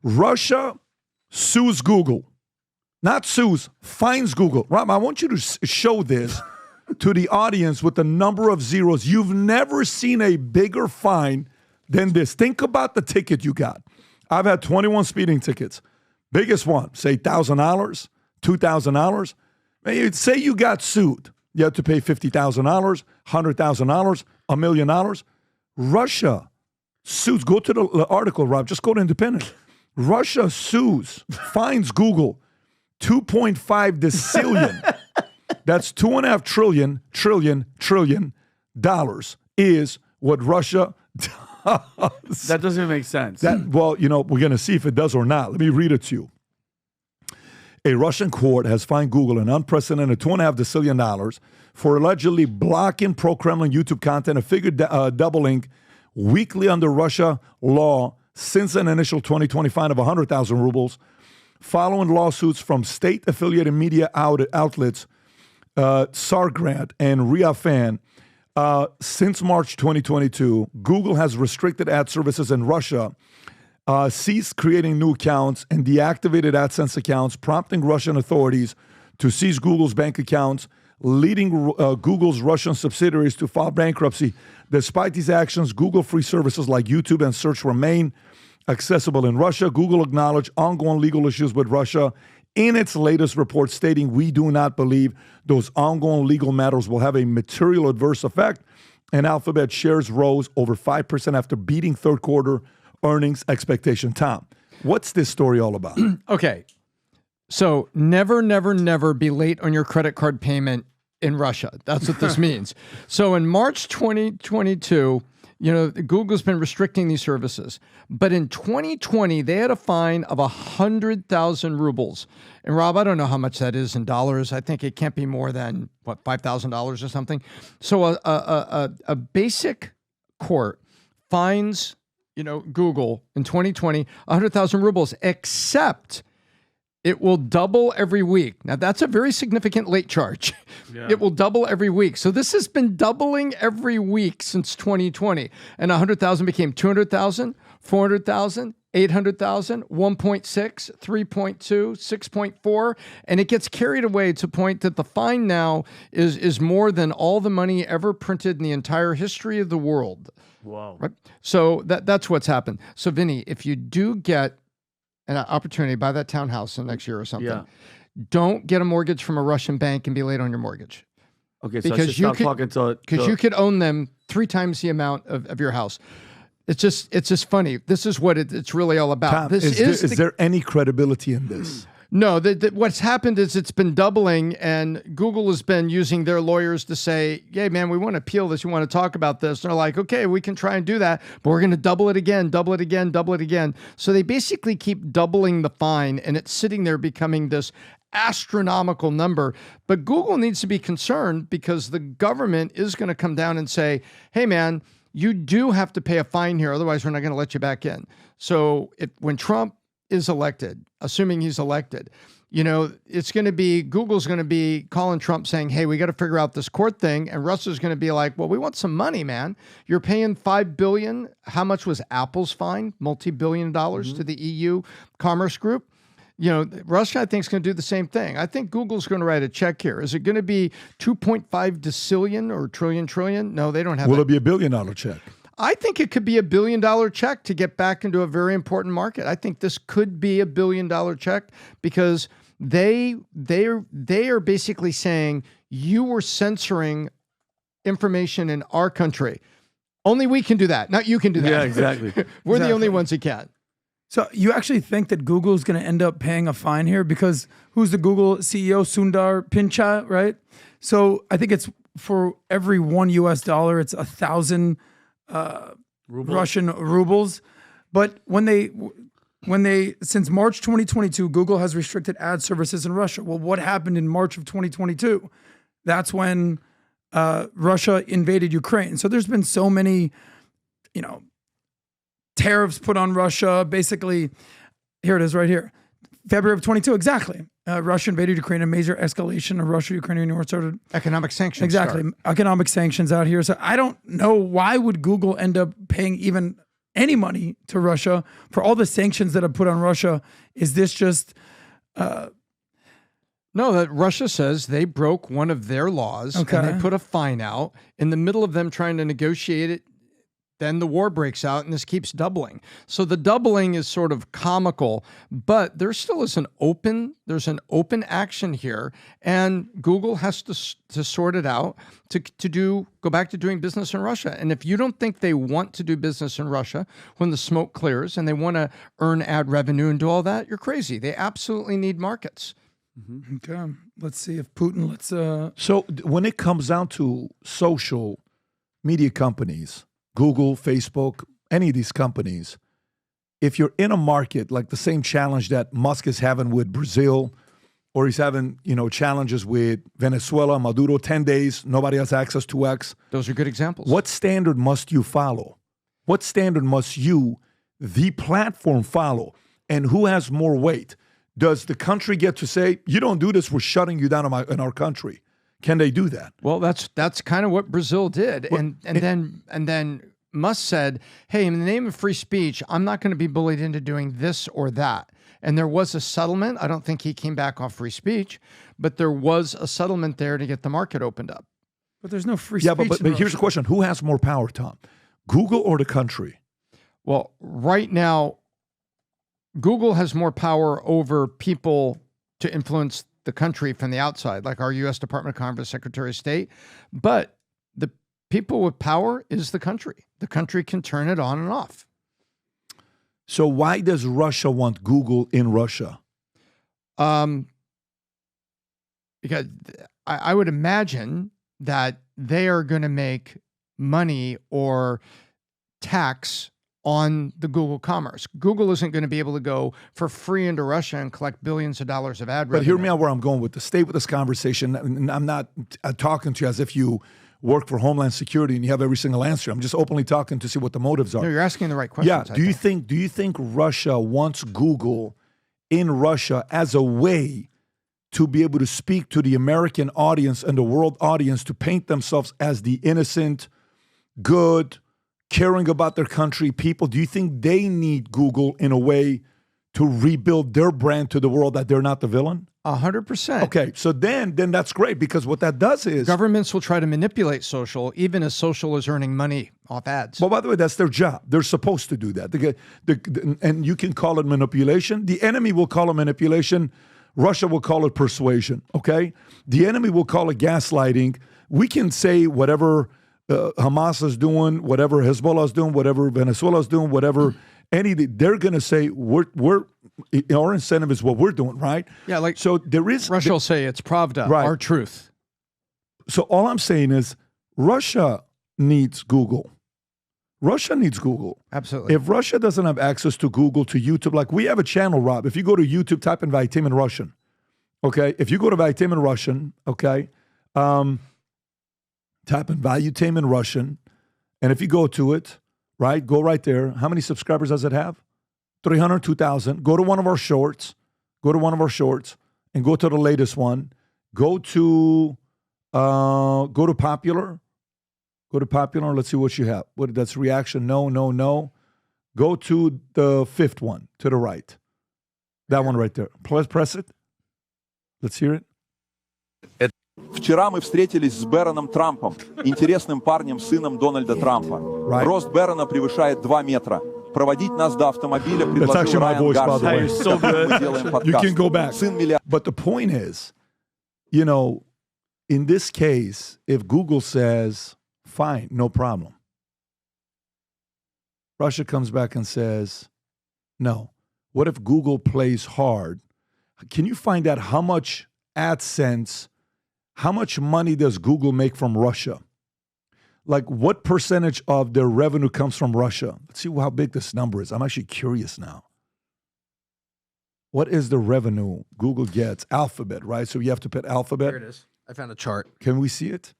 Russia sues Google. Not sues, fines Google. Rob, I want you to show this to the audience with the number of zeros. You've never seen a bigger fine than this. Think about the ticket you got. I've had 21 speeding tickets. Biggest one, say $1,000, $2,000. Say you got sued. You have to pay $50,000, $100,000, $1 million. Russia sues. Go to the article, Rob. Just go to Independent. Russia sues, fines Google $2.5 decillion. That's $2.5 trillion dollars is what Russia does. That doesn't make sense. Well, we're going to see if it does or not. Let me read it to you. A Russian court has fined Google an unprecedented $2.5 decillion for allegedly blocking pro-Kremlin YouTube content, a figure doubling weekly under Russia law since an initial 2020 fine of 100,000 rubles, following lawsuits from state-affiliated media outlets Sargrad and Riafan. Since March 2022, Google has restricted ad services in Russia, ceased creating new accounts, and deactivated AdSense accounts, prompting Russian authorities to seize Google's bank accounts, leading Google's Russian subsidiaries to file bankruptcy. Despite these actions, Google-free services like YouTube and Search remain accessible in Russia. Google acknowledged ongoing legal issues with Russia in its latest report, stating, "We do not believe those ongoing legal matters will have a material adverse effect." And Alphabet shares rose over 5% after beating third quarter earnings expectation. Tom, what's this story all about? Okay. So never, never, never be late on your credit card payment in Russia. That's what this means. So in March 2022, Google's been restricting these services. But in 2020, they had a fine of 100,000 rubles. And Rob, I don't know how much that is in dollars. I think it can't be more than, $5,000 or something. So a basic court fines, Google in 2020, 100,000 rubles, except it will double every week. Now, that's a very significant late charge. Yeah. It will double every week. So this has been doubling every week since 2020. And 100,000 became 200,000, 400,000, 800,000, 1.6, 3.2, 6.4. And it gets carried away to the point that the fine now is more than all the money ever printed in the entire history of the world. Wow. Right? So that's what's happened. So, Vinny, if you do get an opportunity to buy that townhouse in next year or something, don't get a mortgage from a Russian bank and be late on your mortgage. Okay, so because you could own them 3 times the amount of your house. It's just funny. This is what it's really all about. Tom, is there any credibility in this? No, what's happened is it's been doubling, and Google has been using their lawyers to say, "Hey, man, we want to appeal this. We want to talk about this." And they're like, "Okay, we can try and do that, but we're going to double it again, double it again, double it again." So they basically keep doubling the fine, and it's sitting there becoming this astronomical number. But Google needs to be concerned because the government is going to come down and say, "Hey, man, you do have to pay a fine here. Otherwise, we're not going to let you back in." So when Trump is elected, assuming he's elected, it's going to be, Google's going to be calling Trump saying, "Hey, we got to figure out this court thing." And Russia's going to be like, "Well, we want some money, man. You're paying $5 billion. How much was Apple's fine? Multi-billion dollars to the EU Commerce Group. Russia, I think, is going to do the same thing. I think Google's going to write a check here. Is it going to be 2.5 decillion or trillion? No, they don't have. Will it be $1 billion check? I think it could be $1 billion check to get back into a very important market. I think this could be $1 billion check because they are basically saying you were censoring information in our country. Only we can do that. Not you can do that. Yeah, exactly. We're the only ones who can. So you actually think that Google is going to end up paying a fine here because who's the Google CEO? Sundar Pichai, right? So I think it's for every $1 US, it's 1,000 Russian rubles. But when they since March 2022, Google has restricted ad services in Russia. Well, what happened in March of 2022? That's when Russia invaded Ukraine. So there's been so many, tariffs put on Russia. Basically, here it is right here. February of 22, exactly. Russia invaded Ukraine, a major escalation of Russia-Ukrainian war started. Economic sanctions. Exactly. Economic sanctions out here. So I don't know, why would Google end up paying even any money to Russia for all the sanctions that are put on Russia? Is this just... No, that Russia says they broke one of their laws and they put a fine out. In the middle of them trying to negotiate it, then the war breaks out and this keeps doubling. So the doubling is sort of comical, but there still is an open action here, and Google has to sort it out to go back to doing business in Russia. And if you don't think they want to do business in Russia when the smoke clears and they want to earn ad revenue and do all that, you're crazy. They absolutely need markets. Okay, let's see if Putin So when it comes down to social media companies, Google, Facebook, any of these companies, if you're in a market like the same challenge that Musk is having with Brazil, or he's having, challenges with Venezuela, Maduro, 10 days, nobody has access to X. Those are good examples. What standard must you follow? What standard must you, the platform, follow? And who has more weight? Does the country get to say, you don't do this, we're shutting you down in our country? Can they do that? Well, that's kind of what Brazil did. And then Musk said, hey, in the name of free speech, I'm not going to be bullied into doing this or that. And there was a settlement. I don't think he came back off free speech, but there was a settlement there to get the market opened up. But there's no free speech. Yeah, but here's the question. Who has more power, Tom? Google or the country? Well, right now, Google has more power over people to influence the country from the outside, like our U.S. Department of Commerce, Secretary of State. But the people with power is the country. The country can turn it on and off. So why does Russia want Google in Russia? Because I would imagine that they are going to make money or tax on the Google commerce. Google isn't going to be able to go for free into Russia and collect billions of dollars of ad revenue. But hear me out where I'm going with this. Stay with this conversation. And I'm not talking to you as if you work for Homeland Security and you have every single answer. I'm just openly talking to see what the motives are. No, you're asking the right questions. Yeah. Do you think Russia wants Google in Russia as a way to be able to speak to the American audience and the world audience, to paint themselves as the innocent, good, caring about their country people? Do you think they need Google in a way to rebuild their brand to the world, that they're not the villain? 100%. Okay, so then that's great, because what that does is governments will try to manipulate social, even as social is earning money off ads. Well, by the way, that's their job. They're supposed to do that. And you can call it manipulation. The enemy will call it manipulation. Russia will call it persuasion, okay? The enemy will call it gaslighting. We can say whatever Hamas is doing, whatever Hezbollah is doing, whatever Venezuela is doing, whatever they're going to say, our incentive is what we're doing, right? Yeah, like so there is Russia will say it's Pravda, right. Our truth. So all I'm saying is Russia needs Google. Russia needs Google. Absolutely. If Russia doesn't have access to Google, to YouTube, like we have a channel, Rob. If you go to YouTube, type in Valuetainment Russian. Okay. If you go to Valuetainment Russian, okay, type in Valuetainment Russian, and if you go to it, right, go right there. How many subscribers does it have? 302,000. Go to one of our shorts. Go to one of our shorts and go to the latest one. Go to popular. Go to popular. Let's see what you have. That's reaction. No. Go to the fifth one to the right. That one right there. Press it. Let's hear it. Вчера мы встретились с Бэроном Трампом, интересным парнем, сыном Дональда Трампа. Рост Бэрона превышает 2 метра. Проводить нас до автомобиля предложил Райан Гарсон. You can go back. But the point is, in this case, if Google says, fine, no problem, Russia comes back and says, no. What if Google plays hard? Can you find out how much AdSense, how much money does Google make from Russia? Like, what percentage of their revenue comes from Russia? Let's see how big this number is. I'm actually curious now. What is the revenue Google gets? Alphabet, right? So you have to put Alphabet. Here it is. I found a chart. Can we see it?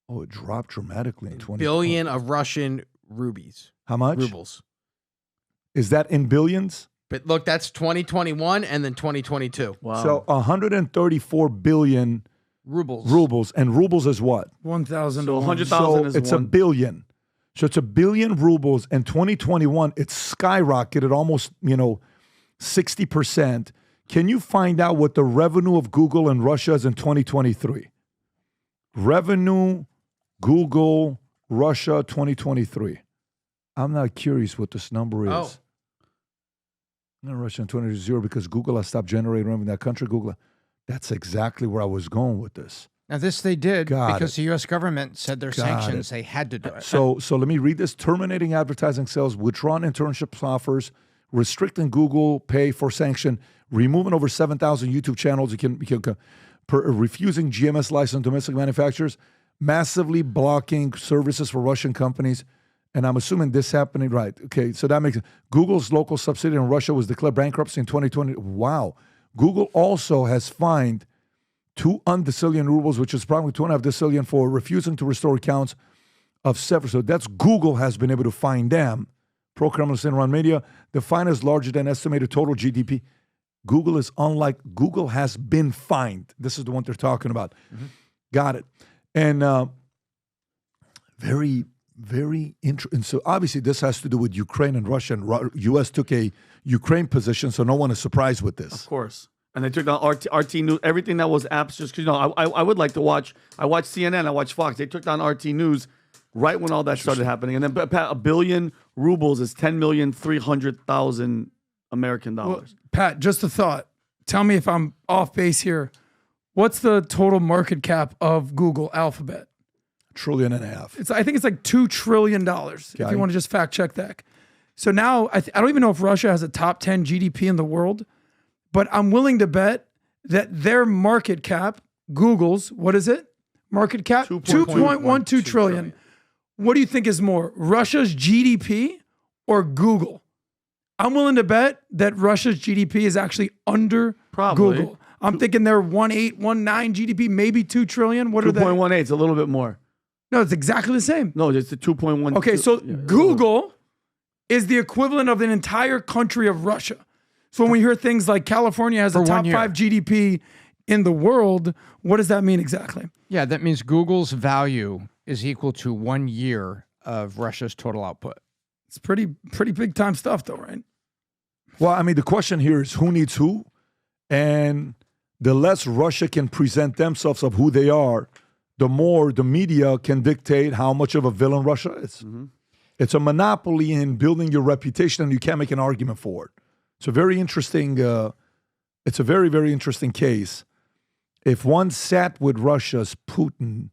Oh, it dropped dramatically in 2020. Billion of Russian rubies. How much? Rubles. Is that in billions? But look, that's 2021 and then 2022. Wow. So 134 billion rubles. Rubles. And rubles is what? 1,000 So to 1. 100,000 is it's one. $1 billion. So it's 1 billion rubles. In 2021, it skyrocketed almost, 60%. Can you find out what the revenue of Google in Russia is in 2023? Revenue, Google, Russia, 2023. I'm not curious what this number is. Oh. Not Russia in 2020 because Google has stopped generating revenue in that country. Google. That's exactly where I was going with this. Now, this they did because the U.S. government said their sanctions, they had to do it. So let me read this. Terminating advertising sales, withdrawing internship offers, restricting Google pay for sanction, removing over 7,000 YouTube channels. Refusing GMS license domestic manufacturers, massively blocking services for Russian companies. And I'm assuming this happening, right? Okay, so that makes it. Google's local subsidiary in Russia was declared bankruptcy in 2020. Wow. Google also has fined 2 decillion rubles, which is probably 2.5 decillion, for refusing to restore accounts of several. So that's Google has been able to fine them. Pro-Kremlin run media. The fine is larger than estimated total GDP. Google is unlike, Google has been fined. This is the one they're talking about. Mm-hmm. Got it. And very, very interesting. So obviously this has to do with Ukraine and Russia. And U.S. took a Ukraine position, so no one is surprised with this. Of course. And they took down RT News, everything that was apps, just because, I would like to watch, I watch CNN, I watch Fox. They took down RT News right when all that started happening. And then 1 billion rubles is 10,300,000 American dollars. Well, Pat, just a thought. Tell me if I'm off base here. What's the total market cap of Google Alphabet? $1.5 trillion. I think it's like $2 trillion, if you want to just fact check that. So now, I don't even know if Russia has a top 10 GDP in the world, but I'm willing to bet that their market cap, Google's, what is it? Market cap? 2.12 trillion. What do you think is more, Russia's GDP or Google? I'm willing to bet that Russia's GDP is actually under Google. I'm thinking they're 1.8, 1.9 GDP, maybe 2 trillion. What are they? 2.18, it's a little bit more. No, it's exactly the same. No, it's the 2.1. Okay, so Google is the equivalent of an entire country of Russia. So when we hear things like California has a top 5 GDP in the world, what does that mean exactly? Yeah, that means Google's value is equal to 1 year of Russia's total output. It's pretty big time stuff though, right? Well, I mean, the question here is who needs who? And the less Russia can present themselves of who they are, the more the media can dictate how much of a villain Russia is. Mm-hmm. It's a monopoly in building your reputation, and you can't make an argument for it. It's a very interesting, it's a very, very interesting case. If one sat with Russia's Putin,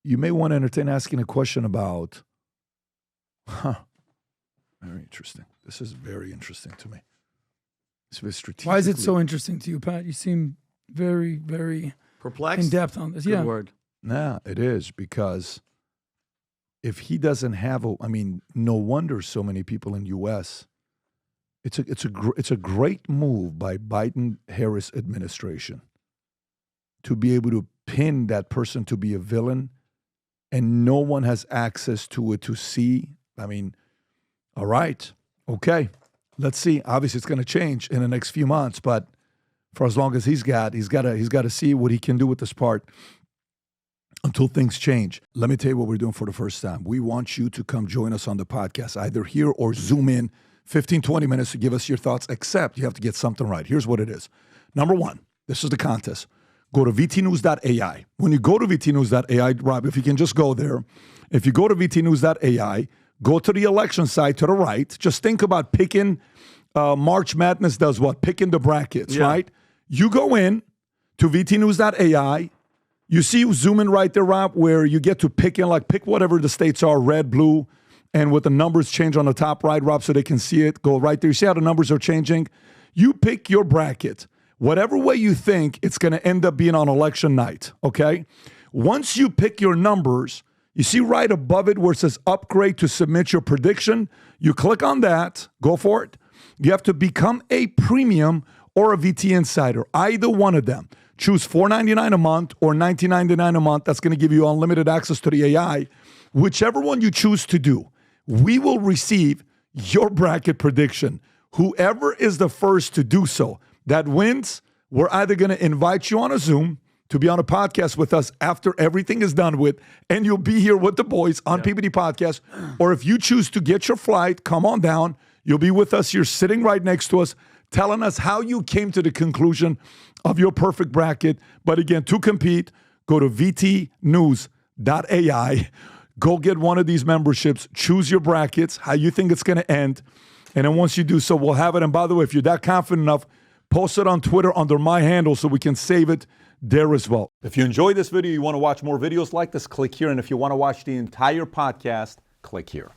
you may want to entertain asking a question about, very interesting. This is very interesting to me. It's very strategic. Why is it so interesting to you, Pat? You seem very, very perplexed, in depth on this. Good word. Nah, it is, because if he doesn't have no wonder so many people in U.S. It's a great move by Biden-Harris administration to be able to pin that person to be a villain, and no one has access to it to see. All right, okay, let's see. Obviously, it's going to change in the next few months, but for as long as he's got to see what he can do with this part until things change. Let me tell you what we're doing for the first time. We want you to come join us on the podcast, either here or Zoom in 15, 20 minutes to give us your thoughts, except you have to get something right. Here's what it is. Number one, this is the contest. Go to vtnews.ai. When you go to vtnews.ai, Rob, if you can just go there. If you go to vtnews.ai, go to the election side to the right. Just think about picking, March Madness does what? Picking the brackets, right? You go in to vtnews.ai. You see zoom in right there, Rob, where you get to pick whatever the states are, red, blue, and with the numbers change on the top right, Rob, so they can see it. Go right there. You see how the numbers are changing? You pick your bracket. Whatever way you think it's going to end up being on election night, okay? Once you pick your numbers, you see right above it where it says upgrade to submit your prediction. You click on that. Go for it. You have to become a premium or a VT Insider, either one of them. Choose $4.99 a month or $19.99 a month. That's going to give you unlimited access to the AI. Whichever one you choose to do, we will receive your bracket prediction. Whoever is the first to do so, that wins. We're either going to invite you on a Zoom to be on a podcast with us after everything is done with, and you'll be here with the boys on PBD Podcast. Or if you choose to get your flight, come on down. You'll be with us. You're sitting right next to us, telling us how you came to the conclusion of your perfect bracket. But again, to compete, go to vtnews.ai. Go get one of these memberships. Choose your brackets, how you think it's going to end. And then once you do so, we'll have it. And by the way, if you're that confident enough, post it on Twitter under my handle so we can save it there as well. If you enjoyed this video, you want to watch more videos like this, click here. And if you want to watch the entire podcast, click here.